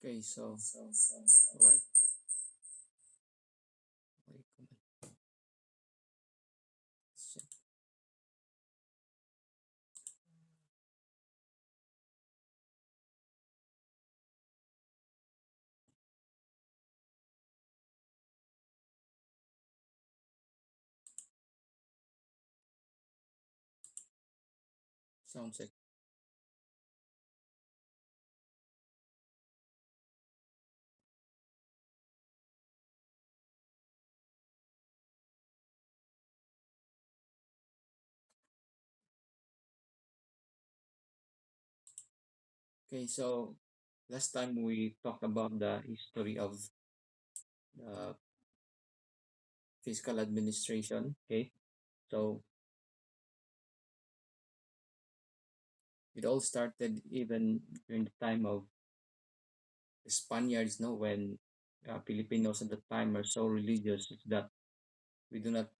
Okay, so right. Wait, come on. Sound check. Okay, so last time we talked about the history of the fiscal administration. Okay, so it all started even during the time of the Spaniards, no, when Filipinos at the time are so religious that we do not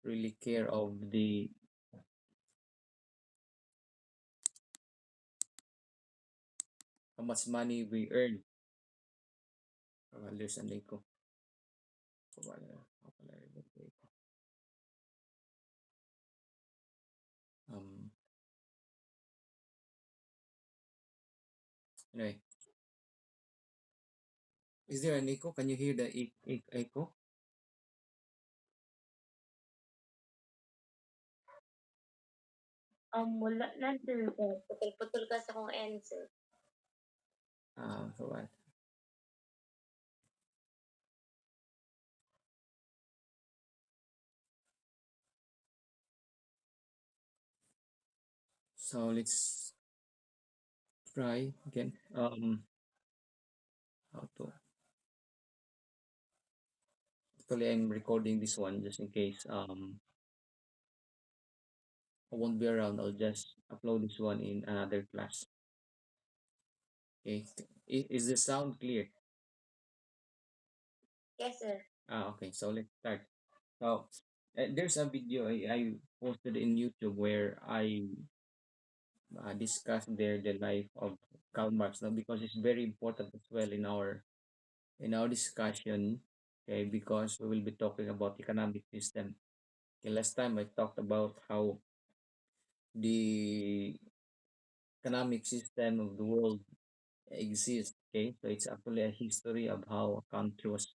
really care of the how much money we earn. Understanding ko. Um, anyway, is there an echo? Can you hear the echo? Wala nandun ko. Putol-putol kasi akong answer. So what? So let's try again. How to? Actually, I'm recording this one just in case I won't be around. I'll just upload this one in another class. Okay. Is the sound clear? Yes, sir. Okay. So let's start. So there's a video I posted in YouTube where I discussed there the life of Karl Marx now because it's very important as well in our discussion. Okay, because we will be talking about economic system. Okay, last time I talked about how the economic system of the world exists. Okay, so it's actually a history of how a country was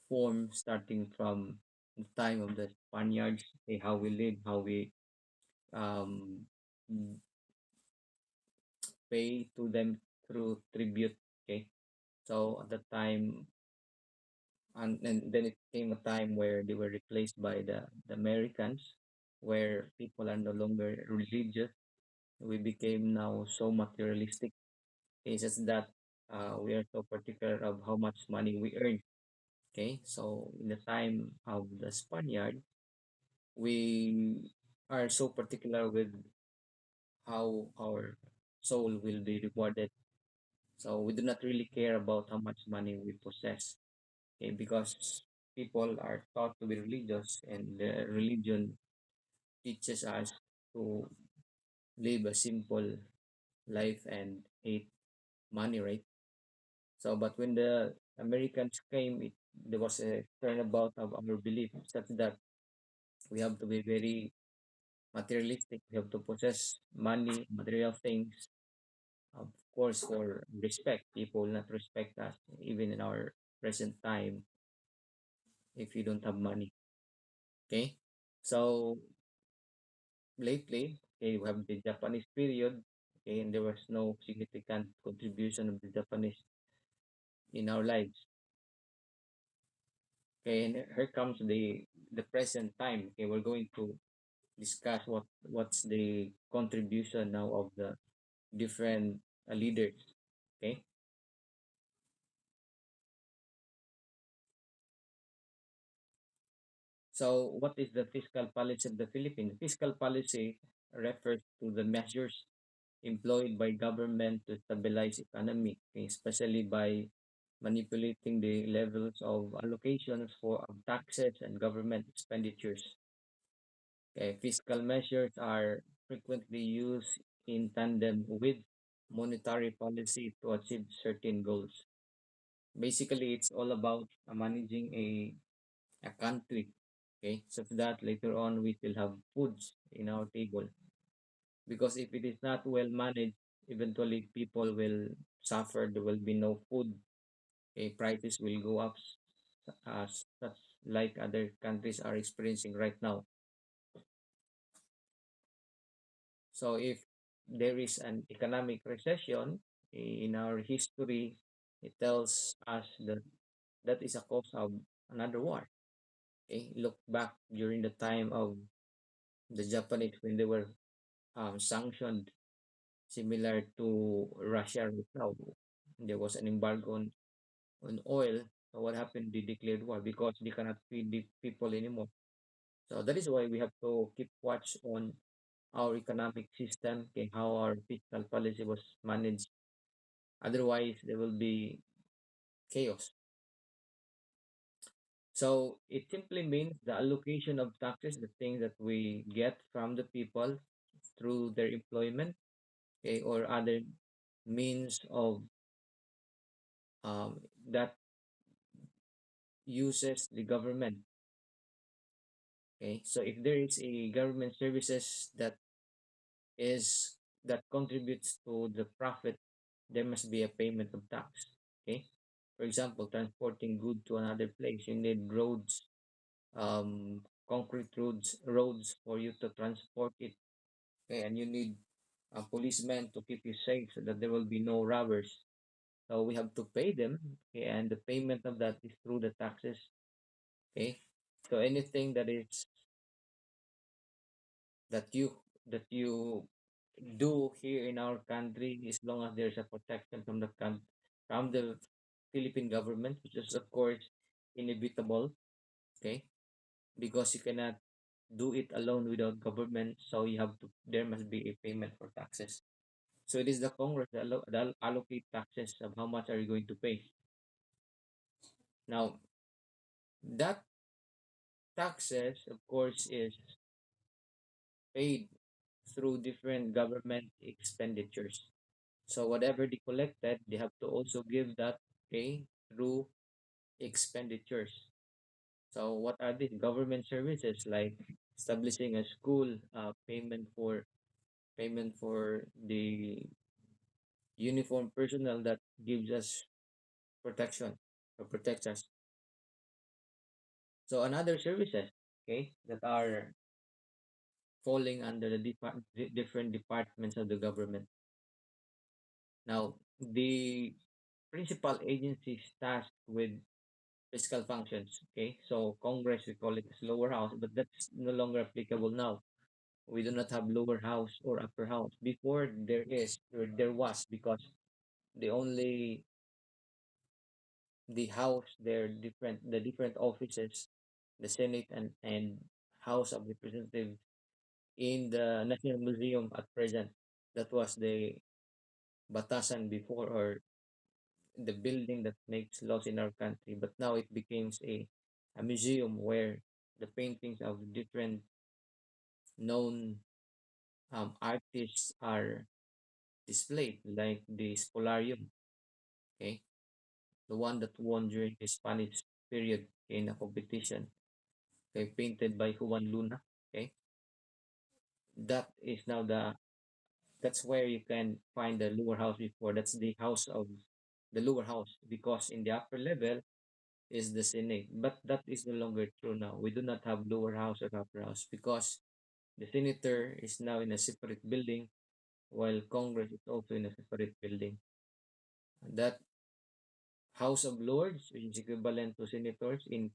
formed, starting from the time of the Spaniards. Okay, how we live, how we um, pay to them through tribute. Okay, so at the time, and then it came a time where they were replaced by the Americans, where people are no longer religious. We became now so materialistic. Okay, just that we are so particular of how much money we earn. Okay, so in the time of the Spaniard, we are so particular with how our soul will be rewarded. So we do not really care about how much money we possess. Okay, because people are taught to be religious, and the religion teaches us to live a simple life and hate money, right? So, but when the Americans came, there was a turnabout of our belief such that we have to be very materialistic. We have to possess money, material things, of course, for respect. People will not respect us, even in our present time, if you don't have money. Okay? So, lately, okay, we have the Japanese period, okay, and there was no significant contribution of the Japanese in our lives. Okay, and here comes the present time. Okay, we're going to discuss what's the contribution now of the different leaders. Okay, so what is the fiscal policy of the Philippines? Fiscal policy refers to the measures employed by government to stabilize economy, okay, especially by manipulating the levels of allocations for of taxes and government expenditures. Okay, fiscal measures are frequently used in tandem with monetary policy to achieve certain goals. Basically, it's all about managing a country. Okay, so that later on we still have foods in our table. Because if it is not well managed, eventually people will suffer. There will be no food. Okay, prices will go up, such like other countries are experiencing right now. So if there is an economic recession in our history, it tells us that that is a cause of another war. Okay, look back during the time of the Japanese when they were sanctioned, similar to Russia right now. There was an embargo on oil. So what happened? They declared war because they cannot feed the people anymore. So that is why we have to keep watch on our economic system, okay, how our fiscal policy was managed. Otherwise, there will be chaos. So it simply means the allocation of taxes, the things that we get from the people through their employment, okay, or other means of that uses the government. Okay, so if there is a government services is that contributes to the profit, there must be a payment of tax. Okay, for example, transporting good to another place, you need roads, concrete roads for you to transport it. Okay, and you need a policeman to keep you safe so that there will be no robbers. So we have to pay them, okay, and the payment of that is through the taxes. Okay, so anything that you do here in our country, as long as there's a protection from from the Philippine government, which is of course inevitable, okay? Because you cannot do it alone without government, so there must be a payment for taxes. So it is the Congress that allocate taxes of how much are you going to pay. Now, that taxes, of course, is paid through different government expenditures. So whatever they collected, they have to also give that pay through expenditures. So what are these government services like establishing a school, payment for the uniform personnel that gives us protection or protects us. So another services, okay, that are falling under the different departments of the government. Now, the principal agencies tasked with fiscal functions. Okay, so Congress, we call it as lower house, but that's no longer applicable now. We do not have lower house or upper house. Before there was, because the only the house, the different offices, the Senate and House of Representatives in the National Museum at present. That was the batasan before, or the building that makes laws in our country. But now it becomes a museum where the paintings of different known artists are displayed, like the Spolarium, okay, the one that won during the Spanish period in a competition, okay, painted by Juan Luna. Okay, that is now that's where you can find the lower house before. That's the house of the lower house, because in the upper level is the Senate. But that is no longer true now. We do not have lower house or upper house because the senator is now in a separate building while Congress is also in a separate building. That House of Lords, which is equivalent to senators in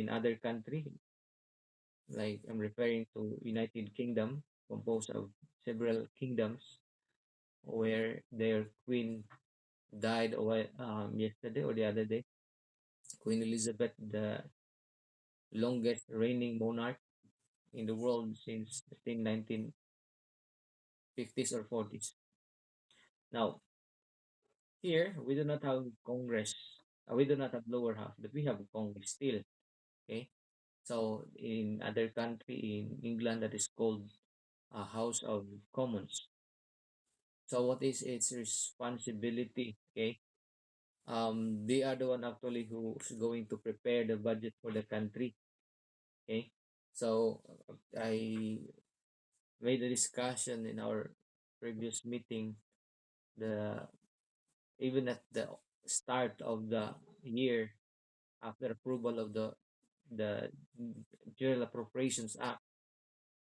other country, like I'm referring to United Kingdom, composed of several kingdoms, where their queen died yesterday or the other day. Queen Elizabeth, the longest reigning monarch in the world since the 1950s or 40s. Now, here we do not have Congress. We do not have lower house, but we have Congress still. Okay, so in other country in England, that is called House of Commons. So what is its responsibility? Okay. They are the one actually who's going to prepare the budget for the country. Okay. So I made a discussion in our previous meeting. The Even at the start of the year, after approval of the General Appropriations Act,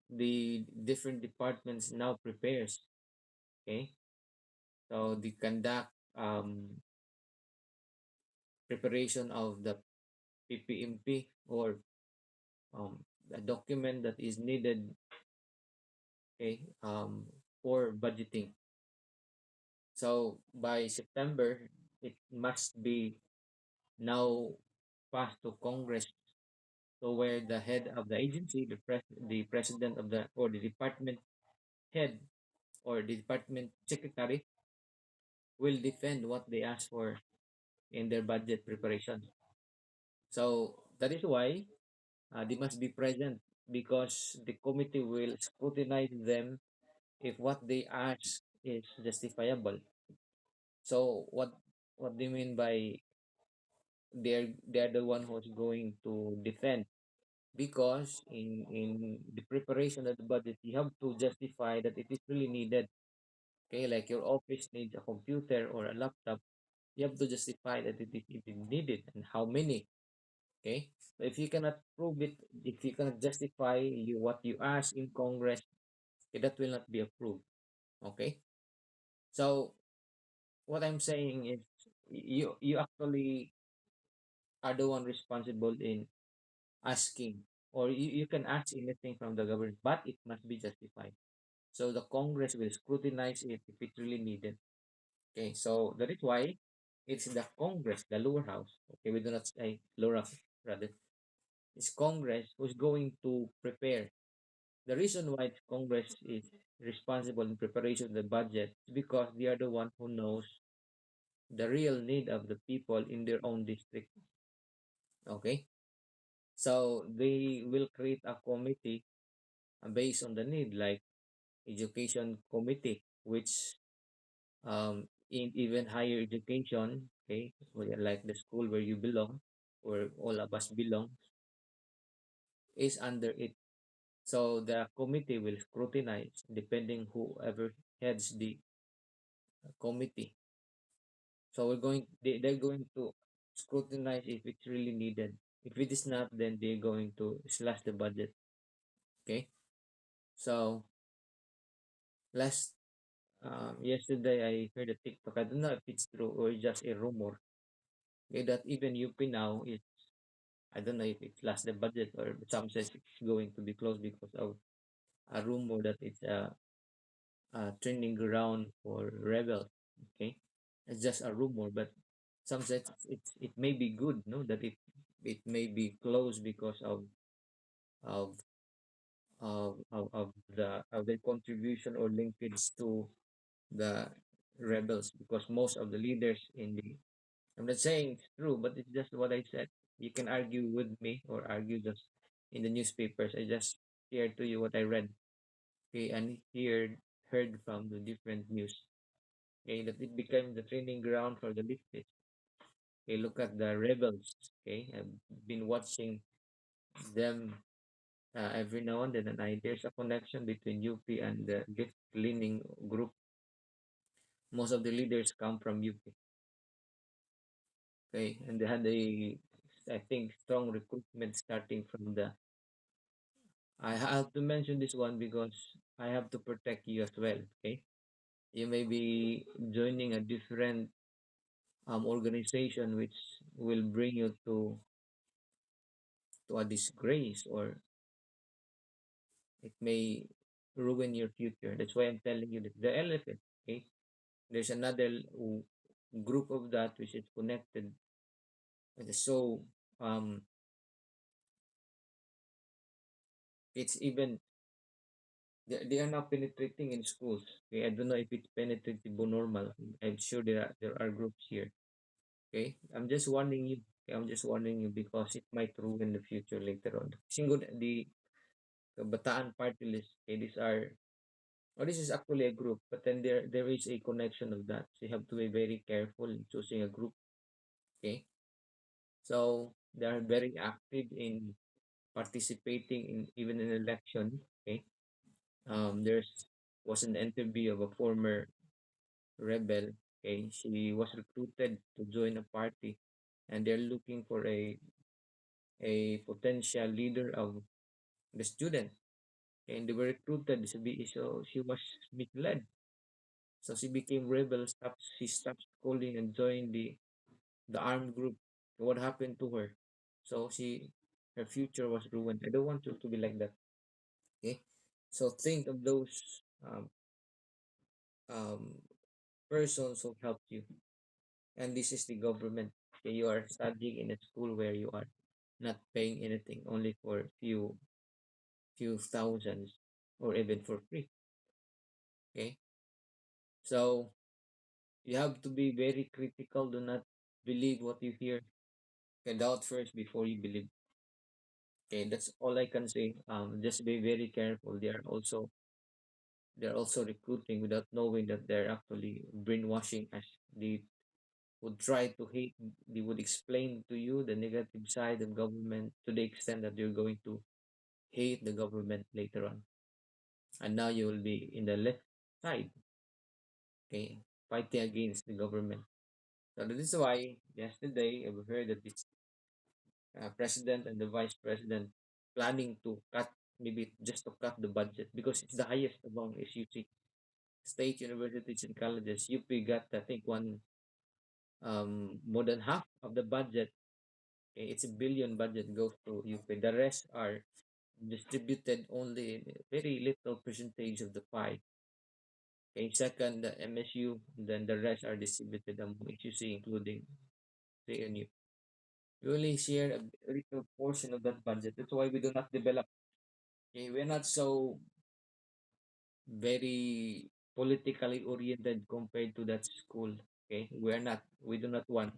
the different departments now prepares. Okay. So they conduct preparation of the PPMP, or a document that is needed, okay, for budgeting. So by September, it must be now passed to Congress. So where the head of the agency, the president of the, or the department head, or the department secretary, will defend what they ask for in their budget preparation. So that is why they must be present, because the committee will scrutinize them if what they ask is justifiable. So what do you mean by they're the one who's going to defend? Because in the preparation of the budget, you have to justify that it is really needed. Okay, like your office needs a computer or a laptop, you have to justify that it is needed and how many. Okay, so if you cannot prove it, if you cannot justify what you ask in Congress, okay, that will not be approved. Okay, so what I'm saying is you actually are the one responsible in asking, or you can ask anything from the government, but it must be justified. So the Congress will scrutinize it if it's really needed. Okay, so that is why it's the Congress, the lower house. Okay, we do not say lower house, rather. It's Congress who's going to prepare. The reason why Congress is responsible in preparation of the budget is because they are the one who knows the real need of the people in their own district. Okay, so they will create a committee based on the need, like education committee, which in even higher education, okay, like the school where you belong, where all of us belong, is under it. So the committee will scrutinize depending whoever heads the committee. So they're going to scrutinize if it's really needed. If it is not, then they're going to slash the budget. Okay. So last yesterday I heard a TikTok. I don't know if it's true or just a rumor. Okay, that even UP now is, I don't know if it's last the budget, or some says it's going to be closed because of a rumor that it's a training ground for rebels. Okay, it's just a rumor, but some says it may be good, no, that it may be closed because of of the contribution or linkage to the rebels, because most of the leaders in the, I'm not saying it's true, but it's just what I said. You can argue with me or argue just in the newspapers. I just shared to you what I read, okay, and heard from the different news. Okay, that it became the training ground for the leftists. Okay, look at the rebels. Okay, I've been watching them every now and then, and there's a connection between UP and the left-leaning group. Most of the leaders come from UP. Okay, and they had I think, strong recruitment starting from the. I have to mention this one because I have to protect you as well. Okay, you may be joining a different organization which will bring you to a disgrace, or it may ruin your future. That's why I'm telling you that the elephant. Okay, there's another group of that which is connected. So um, it's even they are now penetrating in schools. Okay, I don't know if it's penetrative or normal. I'm sure there are groups here. Okay, I'm just warning you. Okay? I'm just warning you because it might ruin the future later on. Single the Bataan party list. Okay, these are Or this is actually a group, but then there is a connection of that. So you have to be very careful in choosing a group. Okay. So they are very active in participating in even in election. Okay. There's was an interview of a former rebel. Okay. She was recruited to join a party, and they're looking for a potential leader of the student. Okay, and they were recruited. So she was misled. So she became rebel. She stopped schooling and joined the armed group. What happened to her? So her future was ruined. I don't want you to be like that. Okay, so think of those um, persons who helped you, and this is the government. Okay, you are studying in a school where you are not paying anything, only for few thousands, or even for free. Okay, so you have to be very critical. Do not believe what you hear. Okay, doubt first before you believe. Okay, that's all I can say. Just be very careful. They're also recruiting without knowing that they're actually brainwashing us. They would try to hate. They would explain to you the negative side of government to the extent that you're going to hate the government later on, and now you will be in the left side. Okay, fighting against the government. So this is why yesterday we heard that this president and the vice president planning to cut, maybe just to cut the budget, because it's the highest among SUC state universities and colleges. UP got, I think, one more than half of the budget. Okay, it's a billion budget goes to UP. The rest are distributed only in a very little percentage of the pie. Okay, second the MSU, then the rest are distributed among HUC, including CNU. We only share a little portion of that budget. That's why we do not develop. Okay, we're not so very politically oriented compared to that school. Okay, we do not want,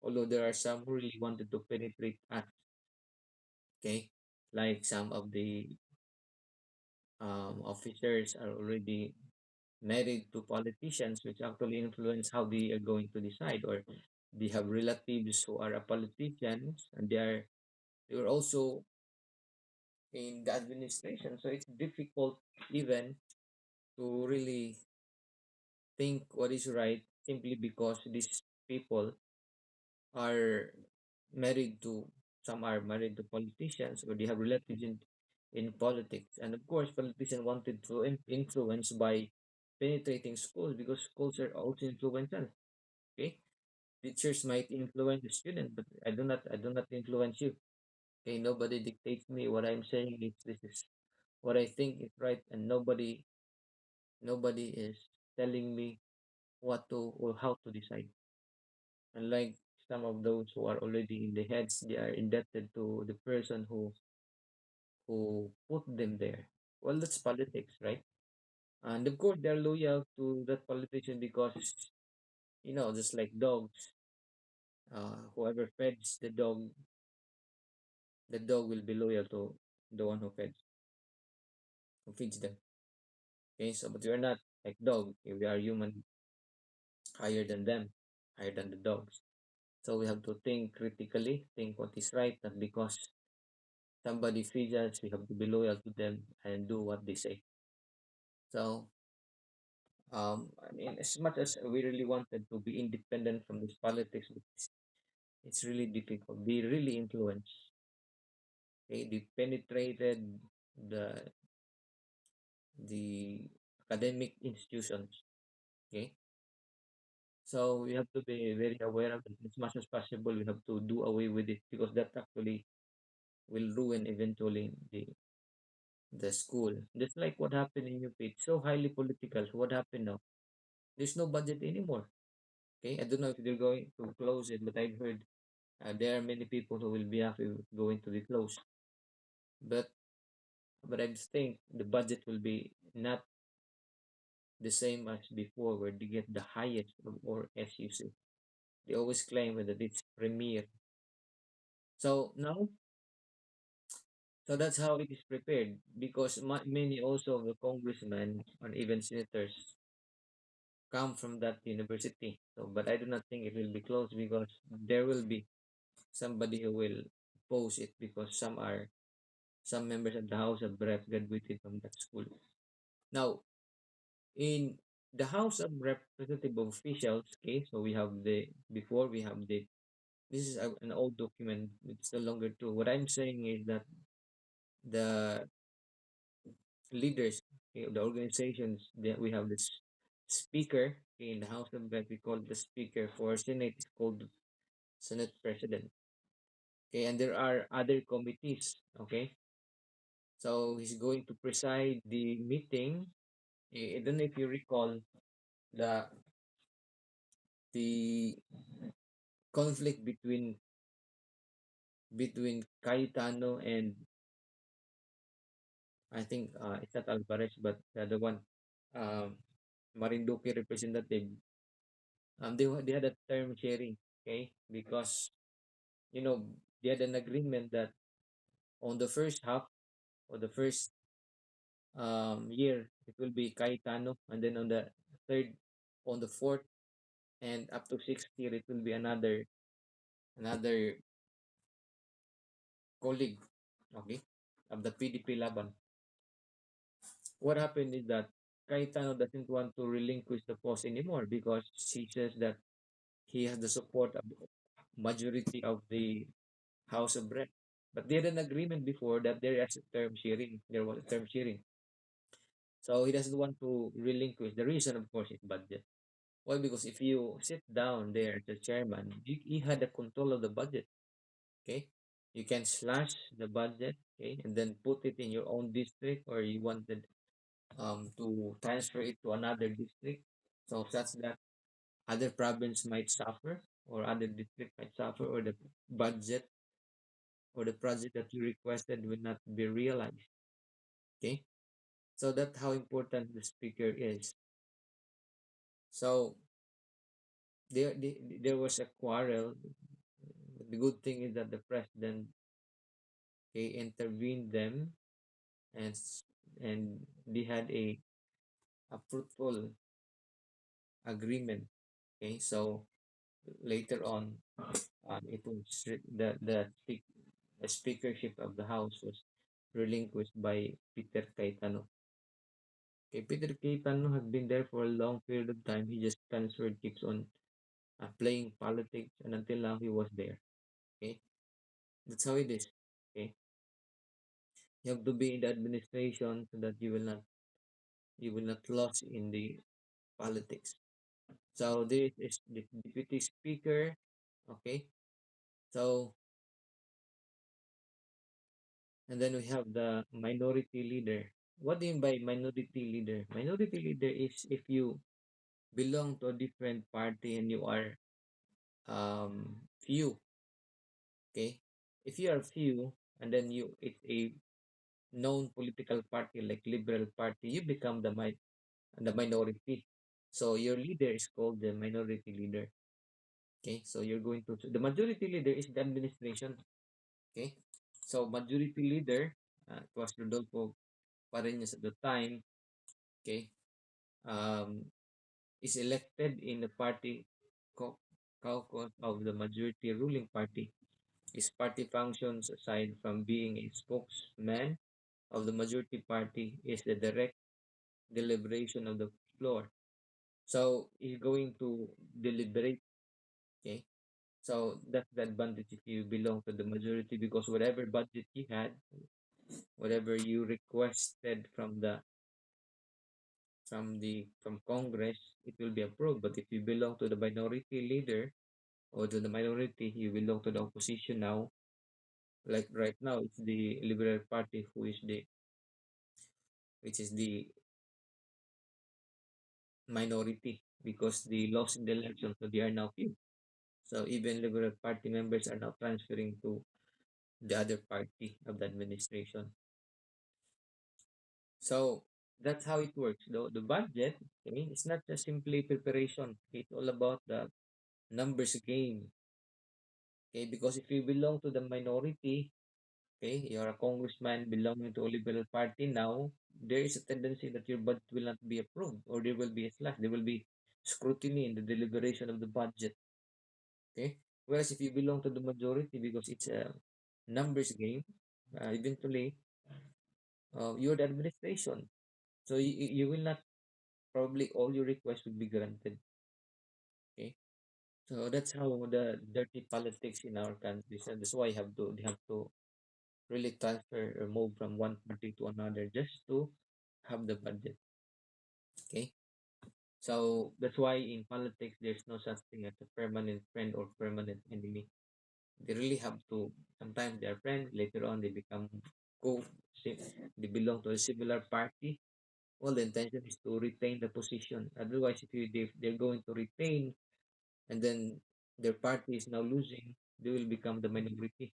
although there are some who really wanted to penetrate us. Okay, like some of the officers are already married to politicians, which actually influence how they are going to decide, or they have relatives who are a politicians, and they are also in the administration. So it's difficult even to really think what is right, simply because these people are married to, some are married to politicians, or they have relatives in politics. And of course, politicians wanted to influence by penetrating schools, because schools are also influential. Okay, teachers might influence the student, but I do not influence you. Okay, nobody dictates me. What I'm saying is, this is what I think is right, and nobody is telling me what to or how to decide. Unlike some of those who are already in the heads, they are indebted to the person who put them there. Well, that's politics, right? And of course, they're loyal to that politician because, just like dogs, whoever feds the dog will be loyal to the one who feeds them. Okay, so but we are not like dog. Okay, we are human, higher than them, higher than the dogs. So we have to think critically, think what is right, not because somebody feeds us, we have to be loyal to them and do what they say. So, I mean, as much as we really wanted to be independent from this politics, it's really difficult. They really influence. Okay, they penetrated the the academic institutions. Okay, so we have to be very aware of it. As much as possible. We have to do away with it, because that actually will ruin eventually the school. Just like what happened in UP. It's so highly political. So what happened now? There's no budget anymore. Okay, I don't know if they're going to close it, but I've heard there are many people who will be happy with going to be closed. But I just think the budget will be not the same as before, where they get the highest or SUC. They always claim that it's premier. So now, So that's how it is prepared because many also of the congressmen or even senators come from that university. So, but I do not think it will be closed because there will be somebody who will oppose it because some members of the House of Reps graduated from that school. Now, in the House of Representative officials, okay, so we have the before we have the this is an old document. It's no longer true. What I'm saying is that the leaders, okay, of the organizations that we have this speaker, okay, in the House of Reps, we call the speaker for Senate is called Senate President. Okay, and there are other committees. Okay, so he's going to preside the meeting. I don't know if you recall the the conflict between Cayetano and I think it's not Alvarez, but the other one, um, Marinduque representative. They had a term sharing, okay, because you know they had an agreement that on the first half or the first year it will be Cayetano, and then on the third, on the fourth, and up to sixth year it will be another colleague, okay, of the PDP Laban. What happened is that Cayetano doesn't want to relinquish the post anymore because he says that he has the support of majority of the House of Rep. But they had an agreement before that there is a term sharing. There was a term sharing. So he doesn't want to relinquish. The reason, of course, is budget. Well, because if you sit down there as the chairman, you had the control of the budget. Okay, you can slash the budget. Okay, and then put it in your own district, or you wanted to transfer it to another district. So such that other province might suffer, or other district might suffer, or the budget or the project that you requested will not be realized. Okay, so that's how important the speaker is. So there was a quarrel. The good thing is that the president, okay, intervened them, and and they had a fruitful agreement. Okay, so later on, it was the speakership of the house was relinquished by Peter Cayetano. Okay, Peter Cayetano has been there for a long period of time. He just transferred, keeps on playing politics, and until now he was there. Okay, that's how it is. Okay, you have to be in the administration so that you will not lose in the politics. So this is the deputy speaker. Okay, so and then we have the minority leader. What do you mean by minority leader? Minority leader is if you belong to a different party and you are few. Okay, if you are few and then it's a known political party like Liberal Party, you become the minority. So your leader is called the minority leader. Okay, so you're going to the majority leader is the administration. Okay, so majority leader, it was Rodolfo Pareñas at the time. Okay, um, is elected in the party caucus of the majority ruling party. His party functions, aside from being a spokesman of the majority party, is the direct deliberation of the floor. So he's going to deliberate. Okay, so that's the advantage if you belong to the majority because whatever budget you had, whatever you requested from Congress, it will be approved. But if you belong to the minority leader or to the minority, you belong to the opposition now. Like right now, it's the Liberal Party which is the minority because they lost in the election, so they are now few. So even Liberal Party members are now transferring to the other party of the administration. So that's how it works. The budget, okay, it's not just simply preparation. It's all about the numbers game. Okay, because if you belong to the minority, Okay, you're a congressman belonging to a liberal party now. There is a tendency that your budget will not be approved, or there will be a slash. There will be scrutiny in the deliberation of the budget. Okay, whereas if you belong to the majority, because it's a numbers game, eventually you're the administration. So you will not, probably all your requests will be granted. Okay, so that's how the dirty politics in our country. So that's why they have to really transfer or move from one party to another just to have the budget. Okay, so that's why in politics there's no such thing as a permanent friend or permanent enemy. They really have to. Sometimes they're friends. Later on, they become co. They belong to a similar party. Well, the intention is to retain the position. Otherwise, if they're going to retain and then their party is now losing, they will become the minority.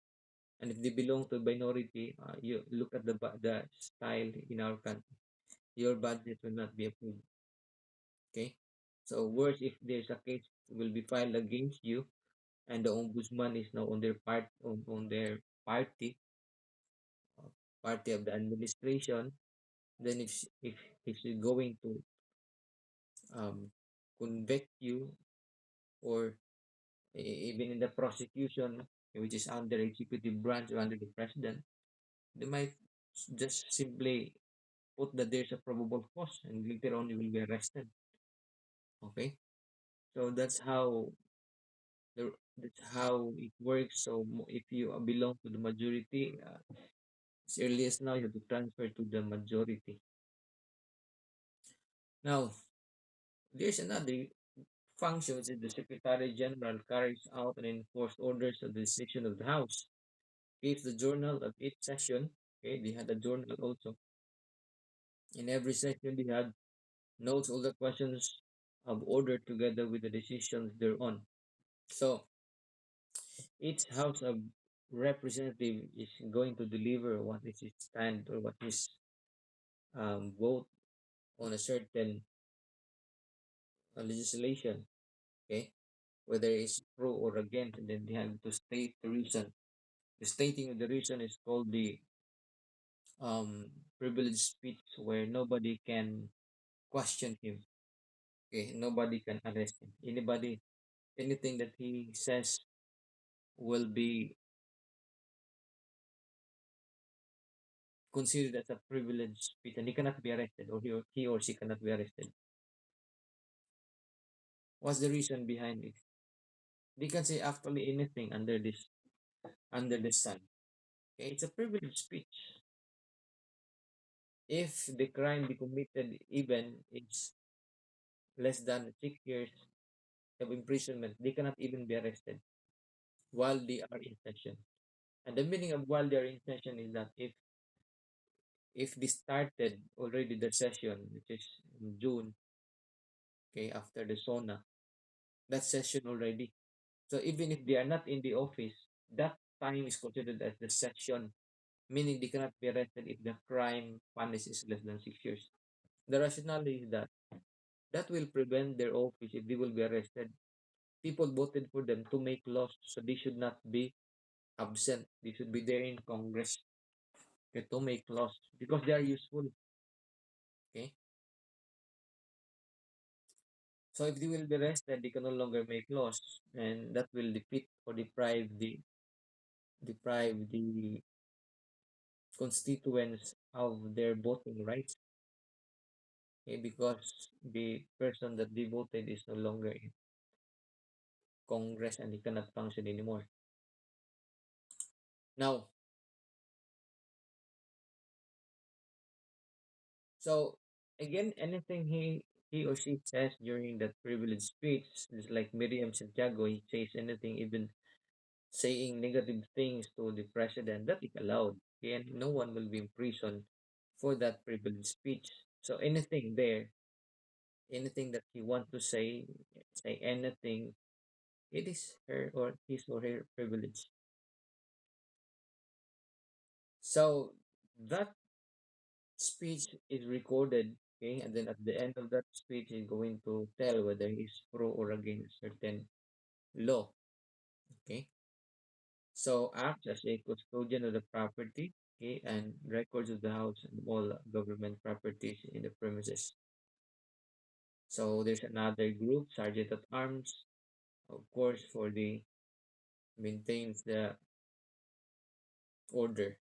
And if they belong to a minority, you look at the style in our country. Your budget will not be approved. Okay. So worse if there's a case will be filed against you and the ombudsman is now on their party, uh, party of the administration, then if she's going to um, convict you or even in the prosecution, which is under executive branch or under the president, they might just simply put that there's a probable cause and later on you will be arrested. Okay, so that's how it works. So if you belong to the majority, as early as now, you have to transfer to the majority. Now, there's another function which is the Secretary General carries out and enforce orders of the decision of the House. Keeps the journal of each session. Okay, they had a journal also. In every session, they had notes all the questions of order together with the decisions thereon. So each House of Representative is going to deliver what is its stand or what is vote on a certain legislation. Okay, whether it's pro or against, and then they have to state the reason. The stating of the reason is called the um, privileged speech, where nobody can question him. Okay, nobody can arrest him. Anything that he says will be considered as a privileged speech, and he cannot be arrested, or he or she cannot be arrested. What's the reason behind it? They can say actually anything under the sun. Okay, it's a privileged speech. If the crime be committed even it's less than 6 years of imprisonment, they cannot even be arrested while they are in session. And the meaning of while they are in session is that if they started already the session, which is in June, okay, after the SONA, that session already. So even if they are not in the office, that time is considered as the session, meaning they cannot be arrested if the crime punish is less than 6 years. The rationale is that that will prevent their office if they will be arrested. People voted for them to make laws, so they should not be absent. They should be there in Congress, okay, to make laws because they are useful. Okay, so if they will be arrested, they can no longer make laws, and that will defeat or deprive the constituents of their voting rights. Okay, because the person that they voted is no longer in Congress and he cannot function anymore. Now, so again, anything he or she says during that privileged speech, just like Miriam Santiago, he says anything, even saying negative things to the president, that is allowed. Okay, and no one will be in prison for that privileged speech. So anything there, anything that he want to say anything, it is her or his or her privilege. So that speech is recorded, okay, and then at the end of that speech, he's going to tell whether he's pro or against certain law, okay. So acts as a custodian of the property, okay, and records of the house and all government properties in the premises. So there's another group, Sergeant at Arms, of course, for the maintains the order.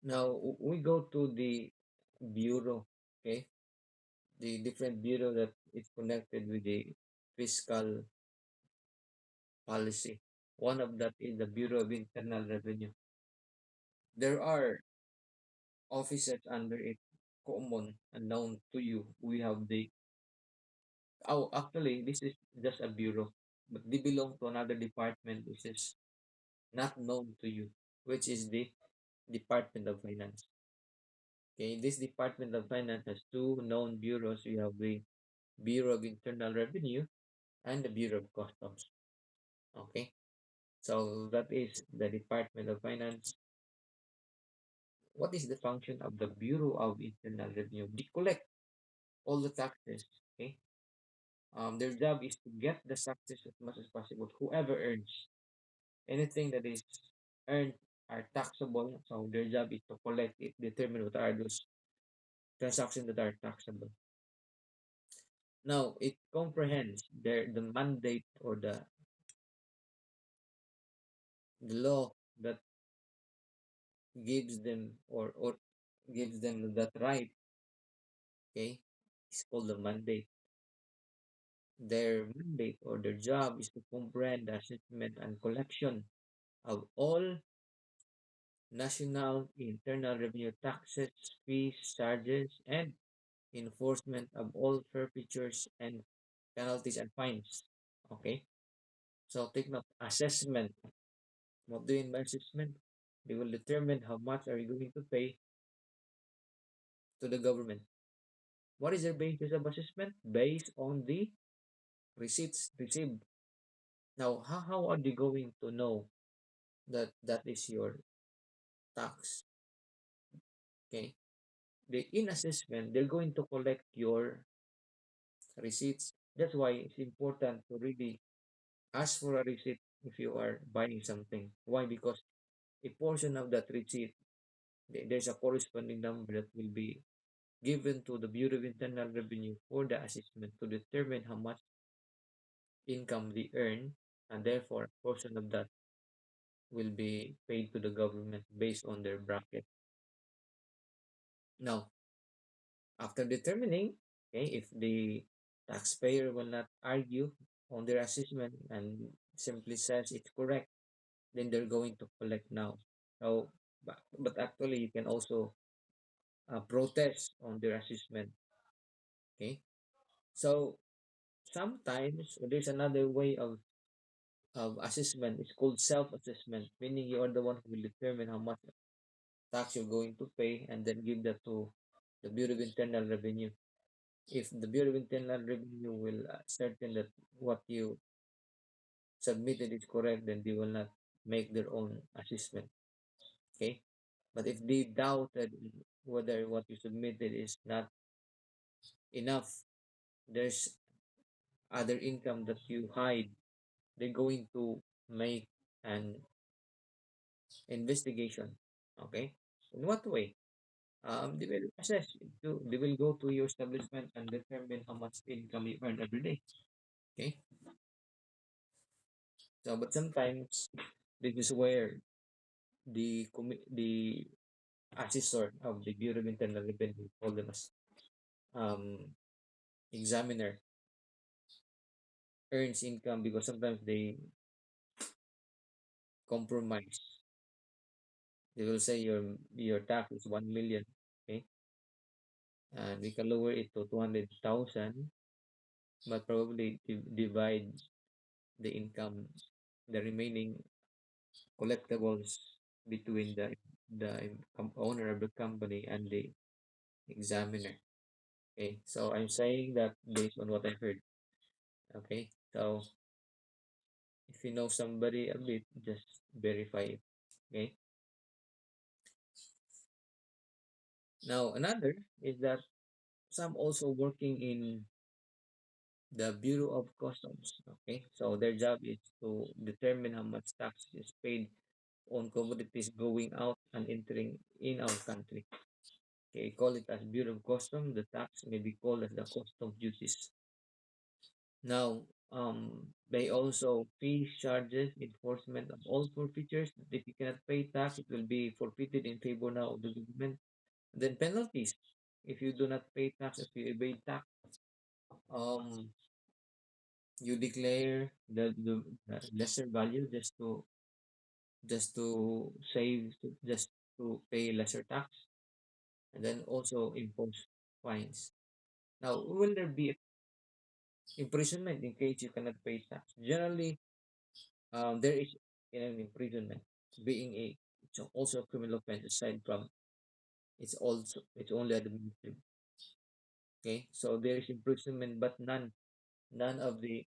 Now we go to the bureau, okay, the different bureau that is connected with the fiscal policy. One of that is the Bureau of Internal Revenue. There are officers under it, common and known to you. We have the oh, actually, this is just a bureau, but they belong to another department which is not known to you, which is the Department of Finance. Okay, this Department of Finance has two known bureaus. We have the Bureau of Internal Revenue and the Bureau of Customs. Okay, so that is the Department of Finance. What is the function of the Bureau of Internal Revenue? They collect all the taxes. Okay, their job is to get the taxes as much as possible. Whoever earns anything that is earned are taxable. So their job is to collect it, determine what are those transactions that are taxable. Now it comprehends the mandate or the law that gives them or gives them that right. Okay, it's called the mandate. Their mandate or their job is to comprehend the assessment and collection of all national internal revenue taxes, fees, charges, and enforcement of all forfeitures and penalties and fines. Okay, so take note. Assessment. What do you mean by assessment? They will determine how much are you going to pay to the government. What is their basis of assessment? Based on the receipts received. Now, how are they going to know that that is your tax? Okay. In assessment, they're going to collect your receipts. That's why it's important to really ask for a receipt if you are buying something. Why? Because a portion of that receipt, there's a corresponding number that will be given to the Bureau of Internal Revenue for the assessment to determine how much income they earn, and therefore a portion of that will be paid to the government based on their bracket. Now, after determining, okay, if the taxpayer will not argue on their assessment and simply says it's correct, then they're going to collect now. So, but actually, you can also protest on their assessment. Okay, so sometimes there's another way of assessment. It's called self-assessment, meaning you are the one who will determine how much tax you're going to pay and then give that to the Bureau of Internal Revenue. If the Bureau of Internal Revenue will certain that what you submitted is correct, then they will not make their own assessment. Okay, but if they doubted whether what you submitted is not enough, there's other income that you hide, they're going to make an investigation. Okay, in what way? They will assess to they will go to your establishment and determine how much income you earn every day. Okay, so but sometimes this is where the assessor of the Bureau of Internal Revenue, call them as um, examiner, earns income because sometimes they compromise. They will say your tax is 1 million, okay, and we can lower it to 200,000, but probably divide the income, the remaining collectibles between the owner of the company and the examiner. Okay, so I'm saying that based on what I heard. Okay, so if you know somebody a bit, just verify it. Okay. Now another is that some also working in the Bureau of Customs. Okay, so their job is to determine how much tax is paid on commodities going out and entering in our country. Okay, call it as Bureau of Customs. The tax may be called as the custom duties. Now, they also fee charges enforcement of all forfeitures. If you cannot pay tax, it will be forfeited in favor now of the government. Then penalties. If you do not pay tax, if you evade tax, um, you declare the lesser value just to save, just to pay lesser tax, and then also impose fines. Now, will there be imprisonment in case you cannot pay tax? Generally, there is an imprisonment being it's also a criminal offense aside from it's only administrative. Okay, so there is imprisonment, but none of the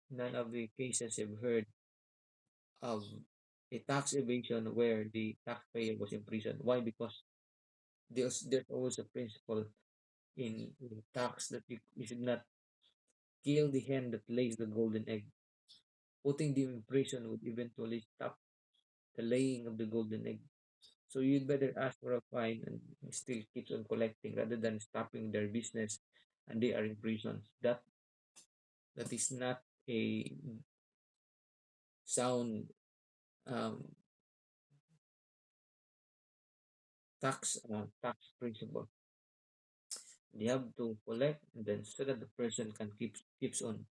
cases have heard of a tax evasion where the taxpayer was imprisoned. Why? Because there's always a principle in tax that you should not kill the hen that lays the golden egg. Putting them in prison would eventually stop the laying of the golden egg. So you'd better ask for a fine and still keeps on collecting rather than stopping their business and they are in prison. That is not a sound um, tax principle. They have to collect and then so that the person can keeps on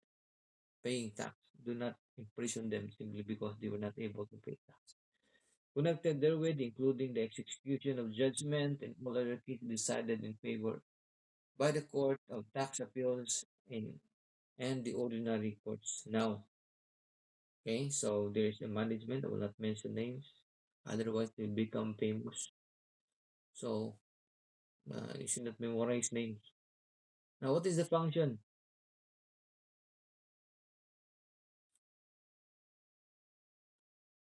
paying tax. Do not imprison them simply because they were not able to pay tax. Connected therewith, including the execution of judgment and all other cases decided in favor by the Court of Tax Appeals and the ordinary courts. Now, okay, so there is a management. I will not mention names, otherwise they will become famous. So you should not memorize names. Now, what is the function?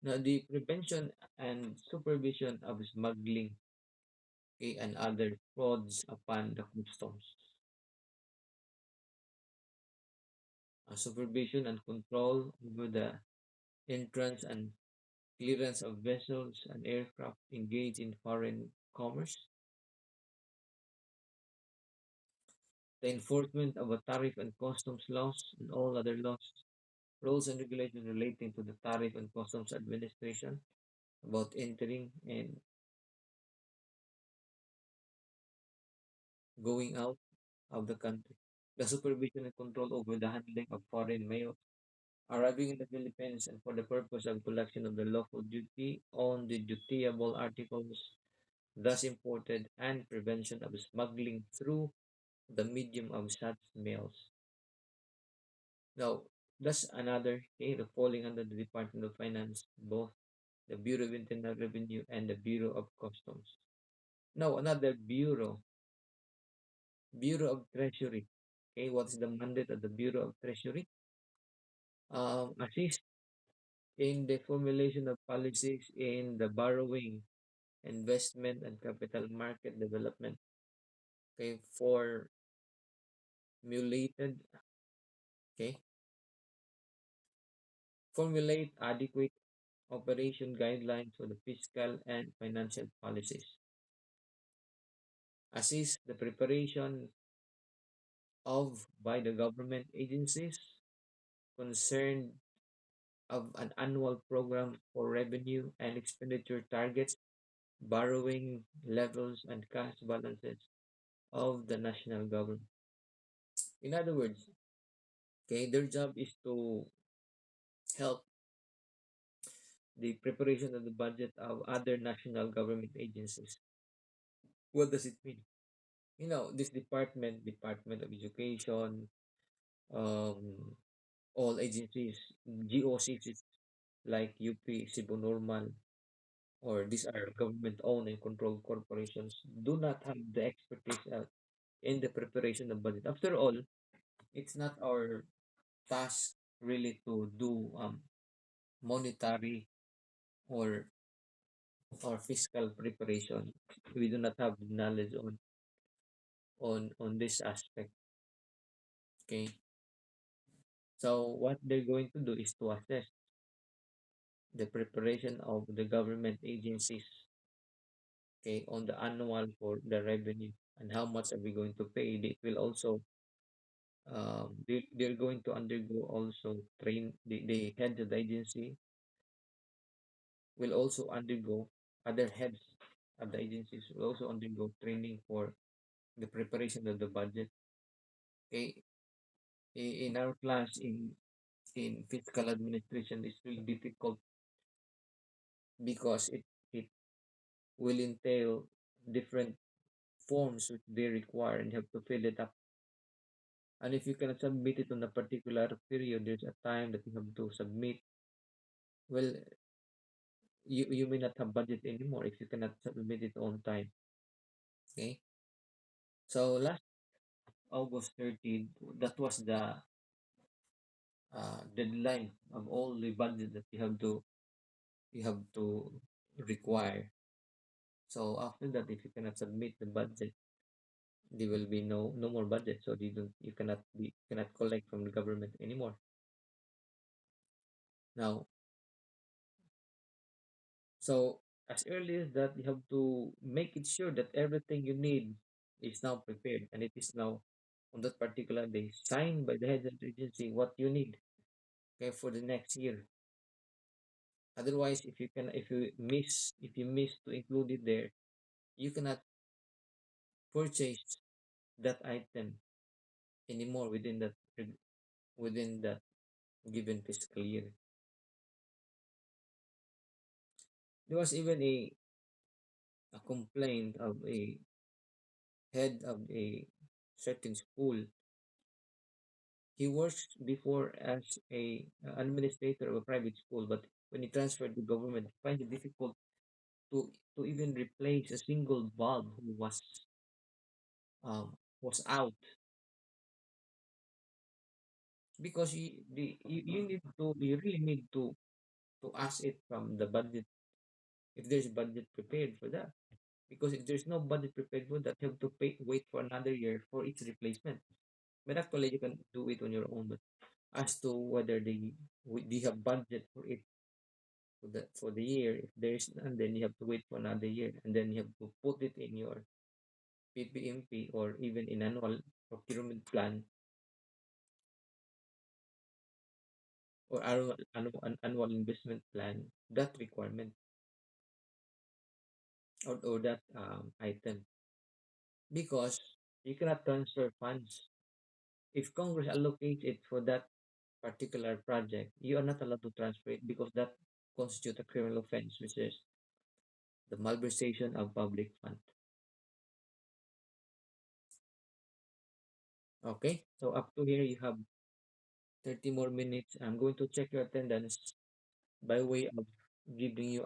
Now, the prevention and supervision of smuggling, okay, and other frauds upon the customs. Supervision and control over the entrance and clearance of vessels and aircraft engaged in foreign commerce. The enforcement of a tariff and customs laws and all other laws, rules and regulations relating to the tariff and customs administration about entering and going out of the country. The supervision and control over the handling of foreign mail arriving in the Philippines and for the purpose of collection of the lawful duty on the dutiable articles thus imported and prevention of smuggling through the medium of such mails. Now, that's another case of falling under the Department of Finance, both the Bureau of Internal Revenue and the Bureau of Customs. Now, another Bureau of Treasury. Okay, what is the mandate of the Bureau of Treasury? Assist in the formulation of policies in the borrowing, investment, and capital market development. Okay, formulated, okay, formulate adequate operation guidelines for the fiscal and financial policies. Assist the preparation of by the government agencies concerned of an annual program for revenue and expenditure targets, borrowing levels, and cash balances of the national government. In other words, okay, their job is to help the preparation of the budget of other national government agencies. What does it mean? This Department of Education, um, all agencies, GOCs like UP, Cebu Normal, or these are government-owned and controlled corporations, do not have the expertise in the preparation of budget. After all, it's not our task really to do monetary or or fiscal preparation. We do not have the knowledge on. on this aspect. Okay, so what they're going to do is to assess the preparation of the government agencies, okay, on the annual for the revenue and how much are we going to pay. It will also they're going to undergo also train the head of the agency will also undergo other heads of the agencies will also undergo training for the preparation of the budget. Okay, in our class in fiscal administration, it's really difficult because it will entail different forms which they require and you have to fill it up. And if you cannot submit it on a particular period, there's a time that you have to submit. Well, you may not have budget anymore if you cannot submit it on time. Okay. So last August 30th, that was the deadline of all the budget that you have to require. So after that, if you cannot submit the budget, there will be no more budget. So you cannot collect from the government anymore. Now, so as early as that, you have to make it sure that everything you need is now prepared and it is now on that particular day signed by the head of the agency what you need, okay, for the next year. Otherwise, if you miss to include it there, you cannot purchase that item anymore within that given fiscal year. There was even a complaint of a head of a certain school. He works before as a administrator of a private school, but when he transferred to government, he finds it difficult to even replace a single bulb who was out because you really need to ask it from the budget if there's budget prepared for that. Because if there's no budget prepared for that, you have to wait for another year for its replacement. But actually, you can do it on your own. But as to whether they have budget for it for the year, if there's none, then you have to wait for another year, and then you have to put it in your PPMP or even in annual procurement plan or annual investment plan. That requirement or that item because you cannot transfer funds. If Congress allocates it for that particular project, you are not allowed to transfer it because that constitutes a criminal offense, which is the malversation of public fund. Okay, so up to here you have 30 more minutes. I'm going to check your attendance by way of giving you